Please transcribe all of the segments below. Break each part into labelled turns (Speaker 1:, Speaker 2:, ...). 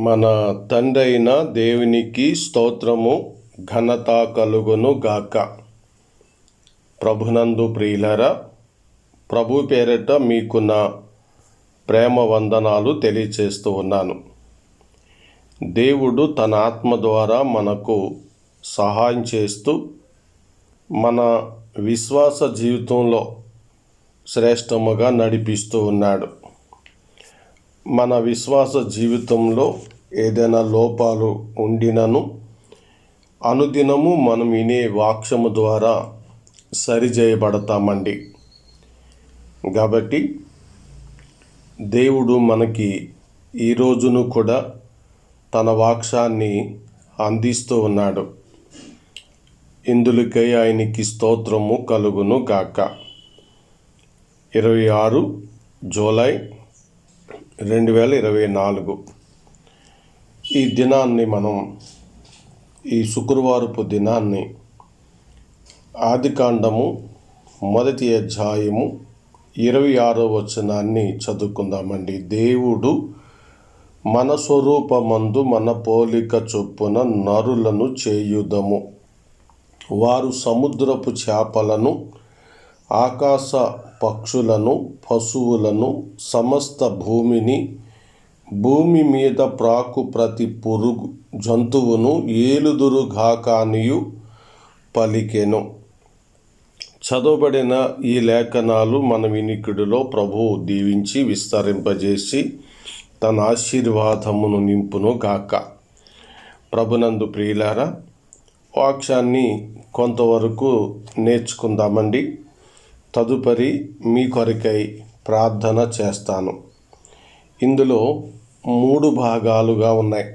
Speaker 1: మన తండ్రైన దేవునికి స్తోత్రము ఘనత కలుగును గాక. ప్రభునందు ప్రియులారా, ప్రభు పేరిట మీకు నా ప్రేమ వందనాలు తెలియచేస్తూ ఉన్నాను. దేవుడు తన ఆత్మ ద్వారా మనకు సహాయం చేస్తూ మన విశ్వాస జీవితంలో శ్రేష్టముగా నడిపిస్తూ ఉన్నాడు. మన విశ్వాస జీవితంలో ఏదైనా లోపాలు ఉండినను అనుదినము మనం వినే వాక్యము ద్వారా సరిచేయబడతామండి. కాబట్టి దేవుడు మనకి ఈ రోజును కూడా తన వాక్యాన్ని అందిస్తూ ఉన్నాడు. ఇందులకై ఆయనకి స్తోత్రము కలుగును గాక. 26 జూలై 2024 ఈ దినాన్ని మనం ఈ శుక్రవారపు దినాన్ని ఆదికాండము 1వ అధ్యాయము 26వ వచనాన్ని చదువుకుందామండి. దేవుడు మన స్వరూపమందు మన పోలిక చొప్పున నరులను చేయుదము, వారు సముద్రపు చేపలను, ఆకాశ పక్షులను, పశువులను, సమస్త భూమిని, భూమి మీద ప్రాకు ప్రతి పురుగు జంతువును ఏలుదురుగాకానియు పలికెను. చదవబడిన ఈ లేఖనాలు మన వినికిడిలో ప్రభువు దీవించి విస్తరింపజేసి తన ఆశీర్వాదమును నింపును గాక. ప్రభునందు ప్రియులారా, వాక్యాన్ని కొంతవరకు నేర్చుకుందామండి. తదుపరి మీ కొరకై ప్రార్థన చేస్తాను. ఇందులో 3 భాగాలుగా ఉన్నాయి.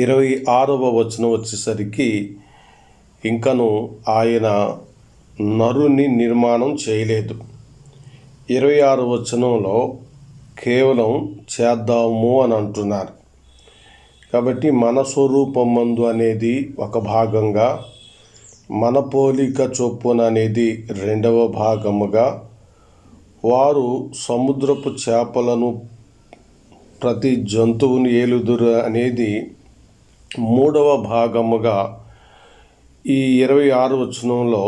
Speaker 1: 26వ వచనం వచ్చేసరికి ఇంకను ఆయన నరుని నిర్మాణం చేయలేదు. 26వ వచనంలో కేవలం చేద్దాము అని అంటున్నారు. కాబట్టి మన స్వరూపమందు అనేది ఒక భాగంగా, మన పోలిక చొప్పున అనేది 2వ భాగముగా, వారు సముద్రపు చేపలను ప్రతి జంతువును ఏలుదురు అనేది 3వ భాగముగా ఈ 26 వచనంలో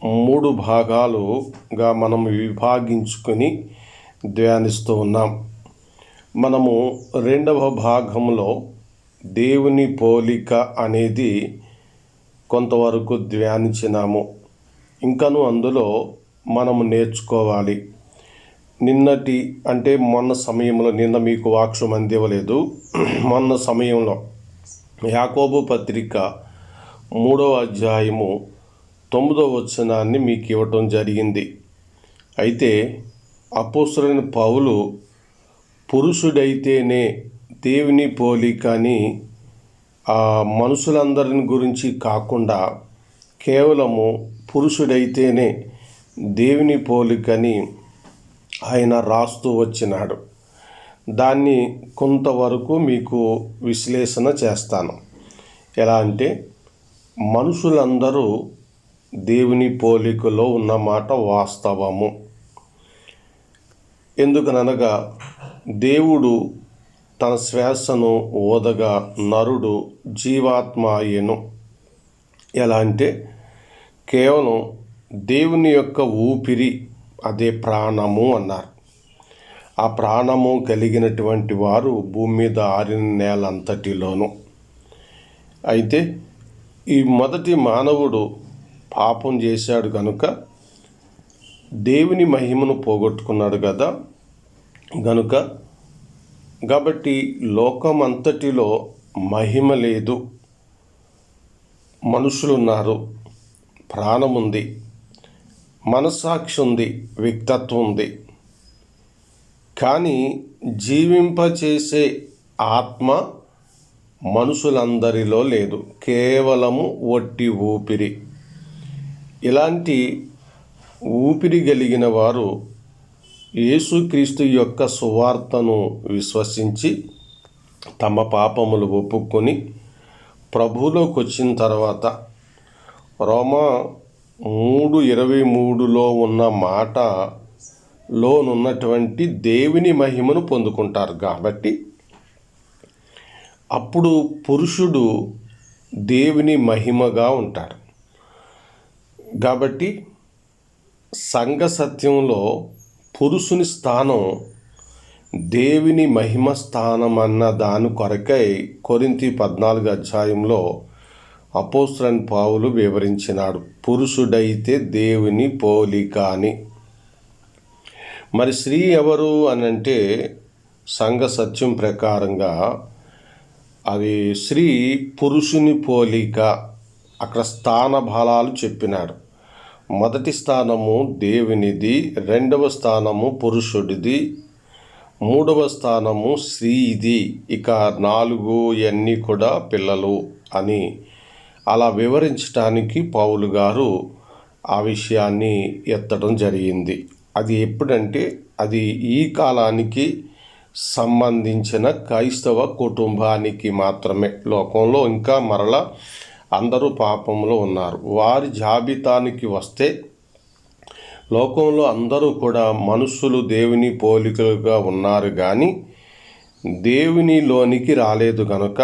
Speaker 1: 3 భాగాలుగా మనం విభాగించుకొని ధ్యానిస్తూ ఉన్నాం. మనము 2వ భాగంలో దేవుని పోలిక అనేది కొంతవరకు ధ్యానించినాము. ఇంకను అందులో మనము నేర్చుకోవాలి. మొన్న సమయంలో, నిన్న మీకు వాక్యం అందివ్వలేదు, మొన్న సమయంలో యాకోబు పత్రిక 3వ అధ్యాయము 9వ వచనాన్ని మీకు ఇవ్వటం జరిగింది. అయితే అపోస్తలుడైన పౌలు పురుషుడైతేనే దేవుని పోలిక అని మనుషులందరిని గురించి కాకుండా కేవలము పురుషుడైతేనే దేవుని పోలికని ఆయన రాస్తూ వచ్చినాడు. దాన్ని కొంతవరకు మీకు విశ్లేషణ చేస్తాను. ఎలా అంటే, మనుషులందరూ దేవుని పోలికలో ఉన్నమాట వాస్తవము. ఎందుకనగా దేవుడు తన శ్వాసను ఓదగా నరుడు జీవాత్మ అయ్యెను. ఎలా అంటే, కేవలం దేవుని యొక్క ఊపిరి, అదే ప్రాణము అన్నారు. ఆ ప్రాణము కలిగినటువంటి వారు భూమి మీద ఆరిన నేలంతటిలోనూ. అయితే ఈ మొదటి మానవుడు పాపం చేశాడు కనుక దేవుని మహిమను పోగొట్టుకున్నాడు కదా. కాబట్టి లోకం అంతటిలో మహిమ లేదు. మనుషులున్నారు, ప్రాణం ఉంది, మనస్సాక్షి ఉంది, వ్యక్తిత్వం ఉంది. కానీ జీవింపచేసే ఆత్మ మనుషులందరిలో లేదు. కేవలము వట్టి ఊపిరి. ఇలాంటి ఊపిరి కలిగిన వారు యేసుక్రీస్తు యొక్క సువార్తను విశ్వసించి తమ పాపములు ఒప్పుకొని ప్రభువులోకి వచ్చిన తర్వాత రోమా 3:23లో ఉన్న మాటలోనున్నటువంటి దేవుని మహిమను పొందుకుంటారు. కాబట్టి అప్పుడు పురుషుడు దేవుని మహిమగా ఉంటాడు. కాబట్టి సంఘ సత్యంలో పురుషుని స్థానం దేవుని మహిమ స్థానం అన్న దాని కొరకై కొరింథీ 14 అధ్యాయంలో అపోస్తలుడైన పౌలు వివరించినాడు. పురుషుడైతే దేవుని పోలిక అని. మరి స్త్రీ ఎవరు అనంటే సంఘ సత్యం ప్రకారంగా అది స్త్రీ పురుషుని పోలిక. అక్కడ స్థాన బలాలు చెప్పినాడు. మొదటి స్థానము దేవునిది, రెండవ స్థానము పురుషుడిది, మూడవ స్థానము స్త్రీది, ఇక 4 ఇవన్నీ కూడా పిల్లలు అని అలా వివరించడానికి పౌలు గారు ఆ విషయాన్ని ఎత్తడం జరిగింది. అది ఎప్పుడంటే అది ఈ కాలానికి సంబంధించిన క్రైస్తవ కుటుంబానికి మాత్రమే. లోకంలో ఇంకా మరలా అందరూ పాపంలో ఉన్నారు. వారి జాబితానికి వస్తే లోకంలో అందరూ కూడా మనుషులు దేవుని పోలికలుగా ఉన్నారు, కానీ దేవునిలోనికి రాలేదు కనుక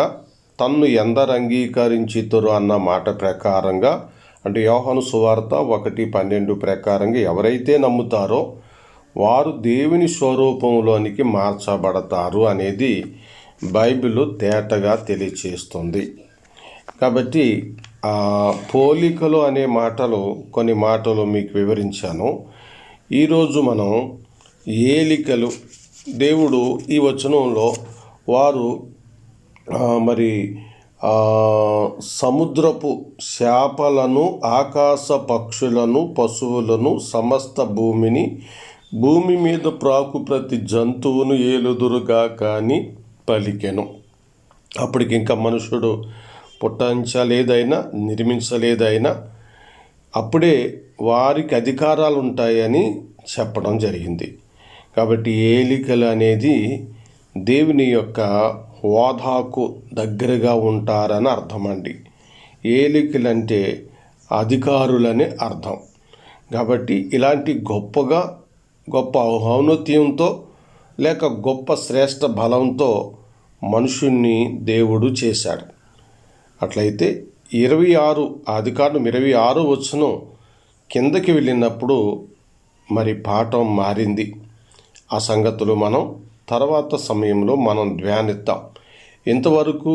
Speaker 1: తన్ను ఎందరు అంగీకరించితురు అన్న మాట ప్రకారంగా, అంటే యోహాను సువార్త 1:12 ప్రకారంగా ఎవరైతే నమ్ముతారో వారు దేవుని స్వరూపంలోనికి మార్చబడతారు అనేది బైబిల్ తేటగా తెలియచేస్తుంది. కాబట్టి పోలికలు అనే కొన్ని మాటలు మీకు వివరించాను. ఈరోజు మనం ఏలికలు, దేవుడు ఈ వచనంలో వారు సముద్రపు చేపలను, ఆకాశ పక్షులను, పశువులను, సమస్త భూమి మీద ప్రాకు ప్రతి జంతువును ఏలుదురుగాక అని పలికెను. అప్పటికి ఇంకా మనుషుడు పుట్టించలేదైనా నిర్మించలేదైనా అప్పుడే వారికి అధికారాలు ఉంటాయని చెప్పడం జరిగింది. కాబట్టి ఏలికలు అనేది దేవుని యొక్క హోదాకు దగ్గరగా ఉంటారని అర్థం అండి. ఏలికలు అంటే అధికారులని అర్థం. కాబట్టి ఇలాంటి గొప్ప ఔన్నత్యంతో లేక గొప్ప శ్రేష్ఠ బలంతో మనుషుణ్ణి దేవుడు చేశాడు. అట్లయితే 26 ఆదికాండం 26 వచనం కిందకి వెళ్ళినప్పుడు మరి పాఠం మారింది. ఆ సంగతులు మనం తర్వాత సమయంలో మనం ధ్యానిద్దాం. ఇంతవరకు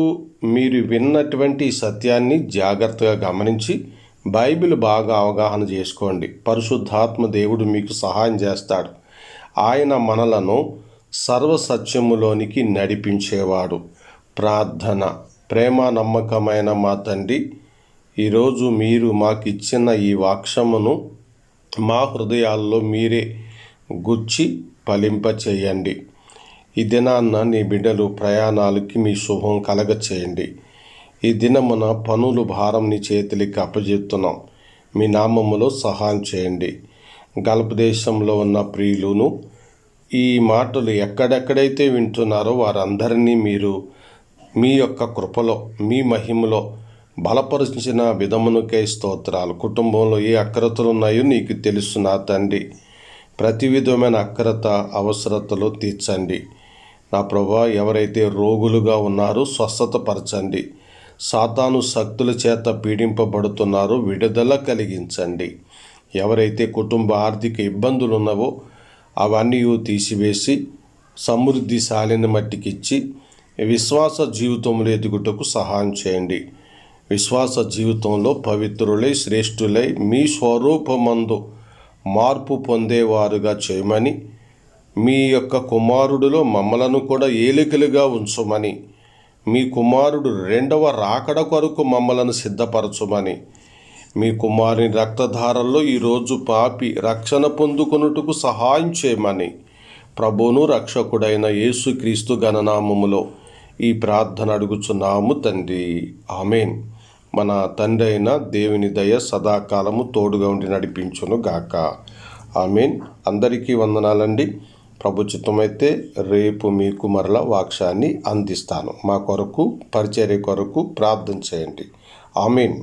Speaker 1: మీరు విన్నటువంటి సత్యాన్ని జాగ్రత్తగా గమనించి బైబిల్ బాగా అవగాహన చేసుకోండి. పరిశుద్ధాత్మ దేవుడు మీకు సహాయం చేస్తాడు. ఆయన మనలను సర్వసత్యములోనికి నడిపించేవాడు. ప్రార్థన. ప్రేమ నమ్మకమైన మా తండ్రి, ఈరోజు మీరు మాకిచ్చిన ఈ వాక్యమును మా హృదయాల్లో మీరే గుచ్చి ఫలింపచేయండి. ఈ దినాన్న నీ బిడ్డలు ప్రయాణాలకి మీ శుభం కలగచేయండి. ఈ దినమున పనులు భారం నీ చేతులకి అప్పజెప్తున్నాం. మీ నామములో సహాయం చేయండి. గల్ఫ్ దేశంలో ఉన్న ప్రియులను ఈ మాటలు ఎక్కడెక్కడైతే వింటున్నారో వారందరినీ మీరు మీ యొక్క కృపలో, మీ మహిమలో బలపరిచిన విధమునకై స్తోత్రాలు. కుటుంబంలో ఏ అక్రతలు ఉన్నాయో నీకు తెలుసు నా తండ్రి. ప్రతి విధమైన అక్రత అవసరతలు తీర్చండి నా ప్రభువా. ఎవరైతే రోగులుగా ఉన్నారో స్వస్థతపరచండి. సాతాను శక్తుల చేత పీడింపబడుతున్నారో విడుదల కలిగించండి. ఎవరైతే కుటుంబ ఆర్థిక ఇబ్బందులు ఉన్నావో అవన్నీ తీసివేసి సమృద్ధిశాలిని మట్టికిచ్చి విశ్వాస జీవితంలో ఎదుగుటకు సహాయం చేయండి. విశ్వాస జీవితంలో పవిత్రులై శ్రేష్ఠులై మీ స్వరూపమందు మార్పు పొందేవారుగా చేయమని, మీ యొక్క కుమారుడిలో మమ్మలను కూడా ఏలికలుగా ఉంచమని, మీ కుమారుడు 2వ రాకడ కొరకు మమ్మలను సిద్ధపరచమని, మీ కుమారుని రక్తధారల్లో ఈరోజు పాపి రక్షణ పొందుకొనుటకు సహాయం చేయమని ప్రభువును రక్షకుడైన యేసుక్రీస్తు ఘననామములో ఈ ప్రార్థన అడుగుచున్నాము తండ్రి. ఆమేన్. మన తండ్రి అయిన దేవుని దయ సదాకాలము తోడుగా ఉండి నడిపించును గాక. ఆమేన్. అందరికీ వందనాలండి. ప్రభు చిత్తమైతే రేపు మీకు మరలా వాక్యాన్ని అందిస్తాను. మా కొరకు పరిచర్య కొరకు ప్రార్థన చేయండి. ఆమేన్.